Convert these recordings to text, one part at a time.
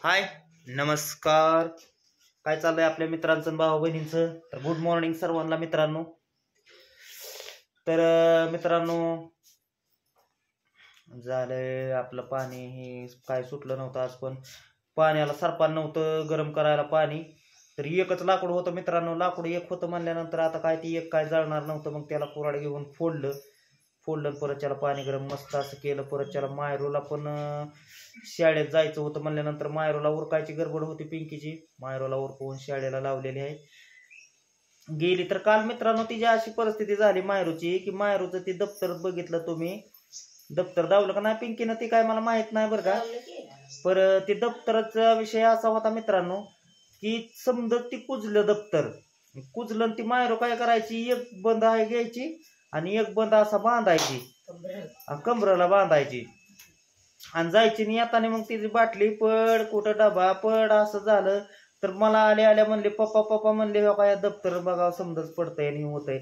हाय, नमस्कार. काय चाललंय आपल्या मित्रांचं भाऊ बहिणींचं? तर गुड मॉर्निंग सर्वांना मित्रांनो. तर मित्रांनो, झालंय आपलं पाणी हे काय सुटलं नव्हतं आज, पण पाण्याला सरपान नव्हतं गरम करायला पाणी. तर एकच लाकूड होतं मित्रांनो, लाकूड एक होतं म्हणल्यानंतर आता काय ती एक काय जळणार नव्हतं, मग त्याला कुऱ्हाड घेऊन फोडलं परत त्याला पाणी गरम मस्त असं केलं. परत त्याला मायरूला पण शाळेत जायचं होतं म्हणल्यानंतर मायरूला उरकायची गडबड होती पिंकीची. मायरूला उरकवून शाळेला लावलेली आहे, गेली. तर काल मित्रांनो तिची अशी परिस्थिती झाली मायरूची की मायरूचं ती दप्तर बघितलं तुम्ही, दप्तर दावलं का नाही पिंकीनं ती काय मला माहित नाही बरं का. पर ती दप्तराचा विषय असा होता मित्रांनो की समजा ती कुजलं दप्तर, कुजलं ती मायरू काय करायची, एक बंद आहे घ्यायची आणि एक बंद असा बांधायची, कमरेला बांधायची आणि जायची. आणि येताना मग तिची बाटली पड, कुठं डबा पड, असं झालं. तर मला आल्या म्हणले पप्पा पप्पा म्हणले हो काय दप्तर बघा समजच पडतंय आणि होतंय.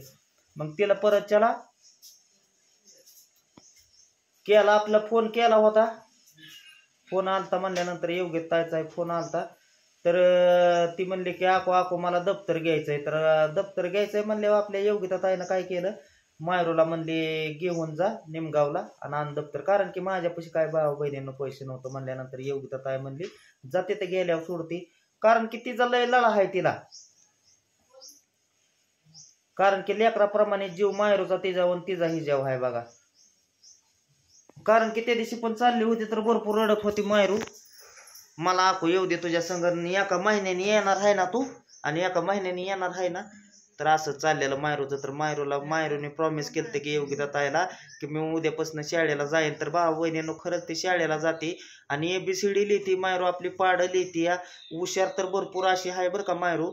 मग तिला परत त्याला केला, आपला फोन केला होता, फोन आलता म्हणल्यानंतर योग्य तायचा फोन आलता. तर ती म्हणली की आको मला दप्तर घ्यायचंय. तर दप्तर घ्यायचंय म्हणल्यावर आपल्या योग्यता ताईनं काय केलं, मायरूला म्हणले घेऊन जा निमगावला आणि आण दप्तर. कारण की माझ्यापाशी काय भाऊ बहिणींना पैसे नव्हतं म्हणल्यानंतर योग्यता ताई म्हणली जाते ते गेल्यावर सोडती. कारण की तिचा लय लढा आहे तिला, कारण की लेकराप्रमाणे जीव मायरूचा तिच्यावर तिचा हिजाव आहे बघा. कारण की त्या दिवशी पण चालली होती तर भरपूर रडत होती मायरू, मला आखू येऊ दे तुझ्या संग, एका महिन्याने येणार आहे ना तू आणि एका महिन्याने येणार आहे ना. तर असं चाललेलं मायरूचं. तर मायरूने प्रॉमिस केलं की योगिता ताईला की मी उद्यापासून शाळेला जाईन. तर भाऊ बहिणीनं खरंच ती शाळेला जाते आणि ABCD लिहिते मायरू, आपली पाड लिहिते या. हुशार तर भरपूर अशी आहे बरं का मायरू.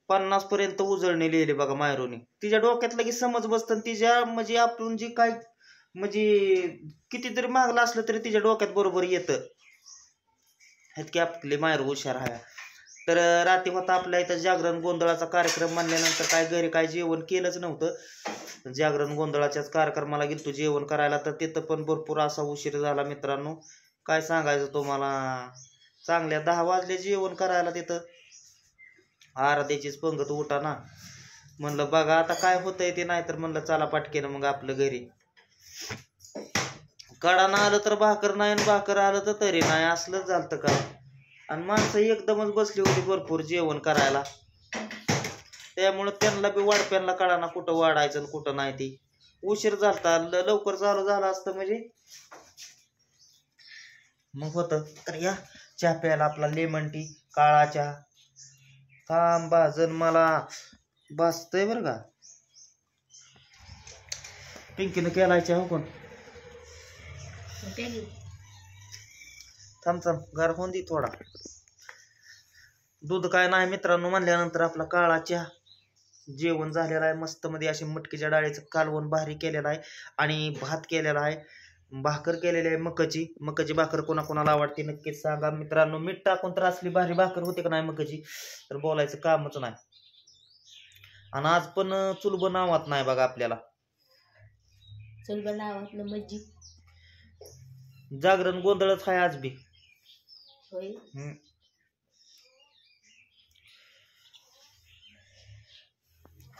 50 पर्यंत उजळणी लिहिली बघा मायरूने. तिच्या डोक्यात लगेच समज बसतं तिच्या, म्हणजे आपण जी काय म्हणजे कितीतरी मागलं असलं तरी तिच्या डोक्यात बरोबर येतं. इतकी आपली मायरू हुशार आहे. तर रात्री होता आपल्या इथं जागरण गोंधळाचा कार्यक्रम म्हणल्यानंतर काय घरी काय जेवण केलंच नव्हतं. जागरण गोंधळाच्याच कार्यक्रमाला गेलतो जेवण करायला. तर तिथं पण भरपूर असा उशीर झाला मित्रांनो, काय सांगायचं तुम्हाला. चांगल्या 10 वाजले जेवण करायला तिथं. आराध्याचीच पंगत उठा ना. म्हणलं बघा आता काय होतंय ते, नाही तर म्हणलं चला पाटकेनं मग आपलं घरी. कडानं आलं तर भाकर नाही, भाकर आलं तर तरी नाही, असलंच झालं का. आणि माणसं एकदमच बसली होती भरपूर जेवण करायला, त्यामुळं त्यांना बी वाढप्यांना कळाना कुठं वाढायचं आणि कुठं नाही. ती उशीर झालता, लवकर चालू झाला असतं म्हणजे मग होतं. तर या चहा प्यायला आपला लेमन टी, काळा चहा. थांब भाजन मला भाजतंय बरं का. पिंकीनं केलाय चहा कोण थांब गार होऊन दे थोडा. दूध काय नाही मित्रांनो म्हणल्यानंतर आपला काळा चहा. जेवण झालेलं आहे मस्त मध्ये, अशी मटकीच्या डाळीचं कालवण भारी केलेलं आहे आणि भात केलेला आहे, भाकर केलेली आहे मकाची भाकर. कोणाकोणाला आवडते नक्कीच सांगा मित्रांनो. मीठ टाकून तर असली भारी भाकर होते का नाही मकाची, तर बोलायचं कामच नाही. आणि आज पण चुल बनावत नाही बघा आपल्याला, चुल बनावत ना मज्जी. जागरण गोंधळच आहे आज बी.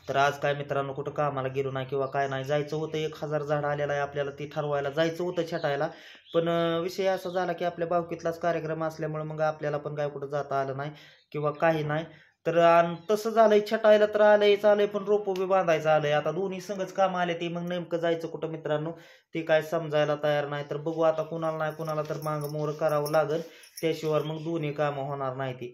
तर आज काय मित्रांनो कुठं कामाला गेलो नाही किंवा काय नाही. जायचं होतं, 1000 झाड आलेला आहे आपल्याला, ती ठरवायला जायचं होतं छटायला. पण विषय असा झाला की आपल्या भावकीतलाच कार्यक्रम असल्यामुळे मग आपल्याला पण काय कुठं जाता आलं नाही किंवा काही नाही. तर तसं झालंय, छटायला तर आलंय चालय पण रोपो बी बांधायचं आलंय. आता दोन्ही संघच काम आले ते, मग नेमकं जायचं कुठं मित्रांनो ते काय समजायला तयार नाही. तर बघू आता, कुणाला नाही कुणाला तर मागं मोर करावं लागल, त्याशिवाय मग दोन्ही कामं होणार नाही ती.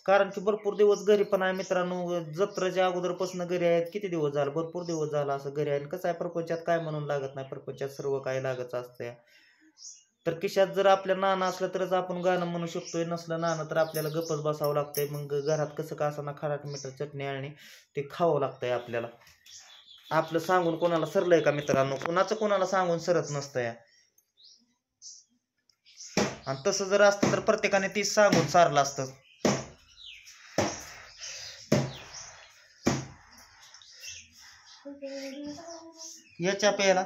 कारण की भरपूर दिवस घरी पण आहे मित्रांनो, जत्रेच्या अगोदरपासून घरी आहेत. किती दिवस झालं, भरपूर दिवस झाला असं घरी आहे. कसं आहे, प्रपंचात काय म्हणून लागत नाही, प्रपंचात सर्व काही लागत असतंय. तर खिशात जर आपल्या नाणं असलं तरच आपण गाणं म्हणू शकतोय, नसलं नाणं तर आपल्याला गप्पच बसावं लागतंय. मग घरात कसं का असं ना खराट मीठ चटणी आणि ते खावं लागतंय आपल्याला. आपलं सांगून कोणाला सरलंय का मित्रांनो, कोणाचं कोणाला सांगून सरत नसतंय. आणि तसं जर असतं तर प्रत्येकाने तीच सांगून सारलं असतं. याच्या प्यायला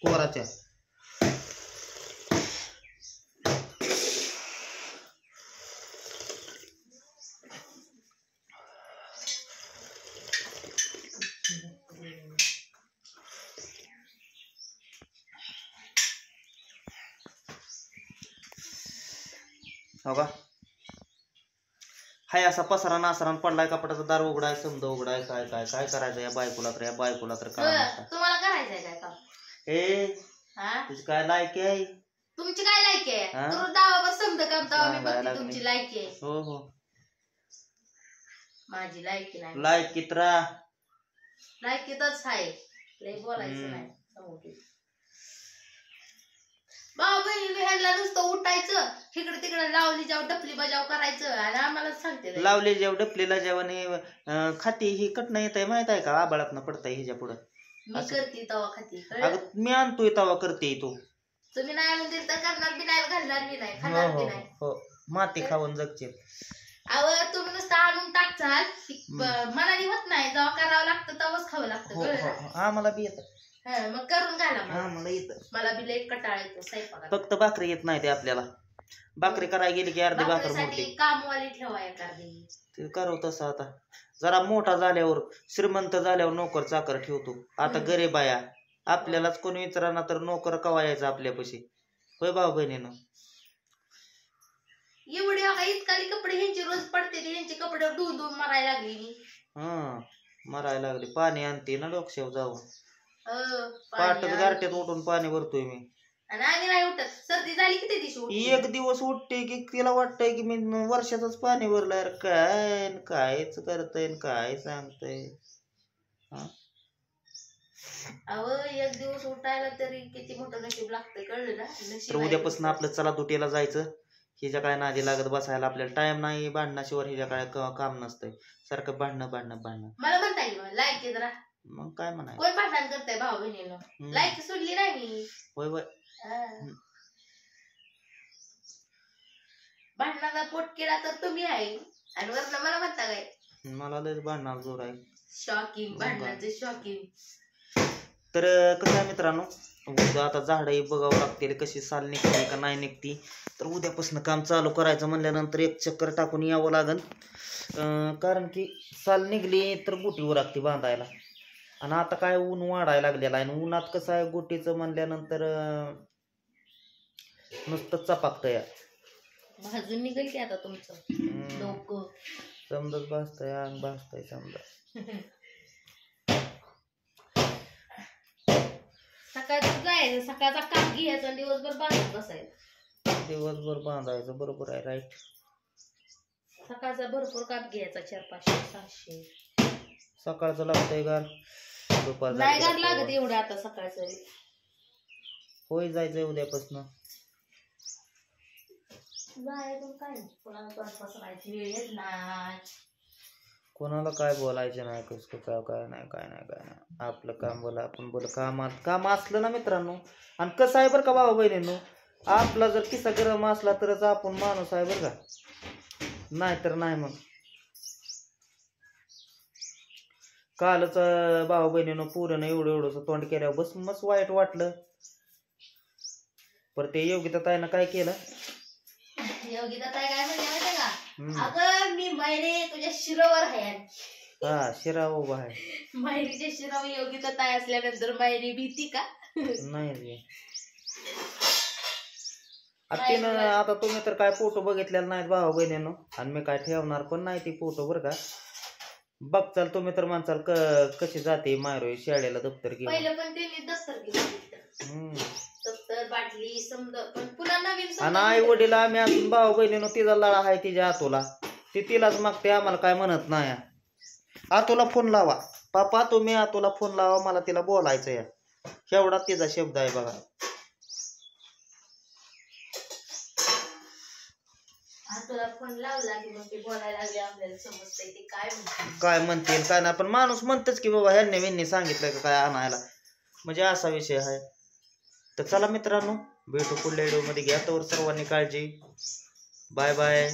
कोराच्या. हो का हाय असा पसरा नासरा पडलाय, कपड्याचा दार उघडाय, समजा उघडाय. काय काय काय करायचं या बायकोला तर, या बायकोला तर काय तुम्हाला करायचंय काय काम? तुझी काय लायकी आहे? तुमची काय लायकी आहे? दावा बस समजा काम तेव्हा मी बघते तुमची लायकी आहे. हो हो माझी लायकी नाही. लायकीत राहा. लायकीतच आहे, लय बोलायचं नाही. भाऊ बहिणी ह्यांना नुसतं उठायचं, इकडे तिकडे लावली जाव डपली बजाव करायचं आणि आम्हाला सांगते लावली जेव डपलीला जेवण खाती ही कटणं येत आहे माहित आहे का? आबाळातनं पडताय ह्याच्या पुढं. मी करते तवा खाती. अगं मी आणतोय तवा करते तू. तुम्ही नाही आणून दिल तर करणार बी नाही, घालणार बी नाही, खाणार बी नाही. हो माती खाऊन जगचे. अहो तुम्ही नुसतं आणून टाकचाल, मनाने होत नाही. जेव्हा करावं लागतं तेव्हाच खावं लागतं. आम्हाला बी येत, मग करून घाला. आम्हाला येत. मला बी लय कटाळा येतो स्वयंपाकात. फक्त भाकरी येत नाही ते आपल्याला. भाकरी करायला गेली की अर्धी भाकर मोठी. कामवाली ठेवा एखादी. ते करव तसं. आता जरा मोठा झाल्यावर, श्रीमंत झाल्यावर नोकर चाकर ठेवतो. आता गरीब आया आपल्यालाच कोणी विचाराना तर नोकर कवा यायचा आपल्यापाशी? होय भाऊ बहिणीनं. एवढी इतकाली कपडे ह्यांची रोज पडते, ह्यांचे कपडे धुवून धुवून मरायला लागली मी. मरायला लागली. पाणी आणते ना डोक्यावर जाऊन. पाटच गारट्यात उठून पाणी भरतोय मी. आणि आम्ही नाही उठत. सर्दी झाली किती दिवशी एक दिवस उठते की तिला वाटतंय की मी वर्षातच पाणी भरलंय. काय कायच करतय काय सांगतय. अहो एक दिवस उठायला तरी किती मोठं नशीब लागतं, कळलं ना? तर उद्यापासून आपलं चला दुटीला जायचं. हिच्या काय नादी लागत बसायला आपल्याला टाइम नाही. भांडणाशिवाय हिच्या काय काम नसतंय. सारखं भांडणं भांडणं भांडणं. मला म्हणता येईल लायकी जरा. मग काय म्हणाय कोण भांडण करताय भाऊ बहिणीनं? लायकी सोडली नाही मी. होय होय. भांडणाचा पोट केला तर तुम्ही आहे, आणि वरनं मला म्हणता काय? मला लयच भांडणाला जोर आहे. शॉकिंग, भांडणाचे शॉकिंग. तर कसं आहे मित्रांनो, आता झाडही बघावं लागतील कशी साल निघते का नाही निघती. तर उद्यापासून काम चालू करायचं म्हणल्यानंतर एक चक्कर टाकून यावं लागेल. कारण की साल निघली तर गुटीवर लागते बांधायला. आणि आता काय ऊन वाढायला लागलेला आहे. आणि उन्हात कसं आहे गुटीचं म्हणल्यानंतर नुसतं चपाकतंय. भाजून निघेल की आता तुमचं डोकं. समजत भासतंय, अंग भासतंय समजा. सकाळचं जायचं, सकाळचा काम घ्यायचा, दिवसभर बांधत बसायचं. दिवसभर बांधायचं. बरोबर आहे, राईट. सकाळचा भरपूर काप घ्यायचा, 400-500-600. सकाळचं लागतंय गार, दुपार नाही गार लागत एवढं आता सकाळचं. होय जायचंय उद्यापासून. जायचं काय, कोणाला पसरायची वेळ येत नाही. कोणाला काय बोलायचं नाही, कसं काय नाही काय नाही काय नाही. आपलं काम बोला, आपण बोला. काम असलं ना मित्रांनो. आणि कसं आहे बरं का भाऊ बहिणींनो, आपला जर किस्सा गरम असला तरच आपण माणूस आहे बरं का, नाहीतर नाही. मग कालच भाऊ बहिणीनं पुरण एवढं तोंड केल्यावर बस मस्त वाईट वाटलं. पर ते योगिता ताईनं काय केलं, योगिता ताई काय म्हणते माहिती का? अगं मी मायरे तुझ्या शिरावर आहे. शिरा उभा आहे. मायरीच्या शिरावर योगिता ताई असल्यानंतर मायरी भीती का? नाही. आता तुम्ही तर काय फोटो बघितलेला नाहीत भाऊ बहिणीनं, आणि मी काय ठेवणार पण नाही ती फोटो बरं का. बघचाल तुम्ही तर म्हणचाल कशी जाते मायरो शाळेला दप्तर घेऊन. पहिलं पण त्यांनी दप्तर घेऊन दप्तर बाटली समजा, पण पुन्हा नवीन. आणि आई वडील आम्ही असून भाऊ बहिणीनं तिचा लळा आहे तिच्या आतोला, ती तिलाच मागते, आम्हाला काय म्हणत नाही. आतोला फोन लावा पापा, तुम्ही आतोला फोन लावा, मला तिला बोलायचं या. एवढा तिचा शब्द आहे बघा. तुला फोन लावला की मग ते बोलायला लागले, आपल्याला समजतंय ते काय म्हणतील काय नाही. पण माणूस म्हणतच की बाबा ह्यांनी सांगितलं का काय आणायला, म्हणजे असा विषय आहे. तर चला मित्रांनो, भेटू पुढल्या व्हिडिओ मध्ये. घ्या तर सर्वांनी काळजी. Bye bye.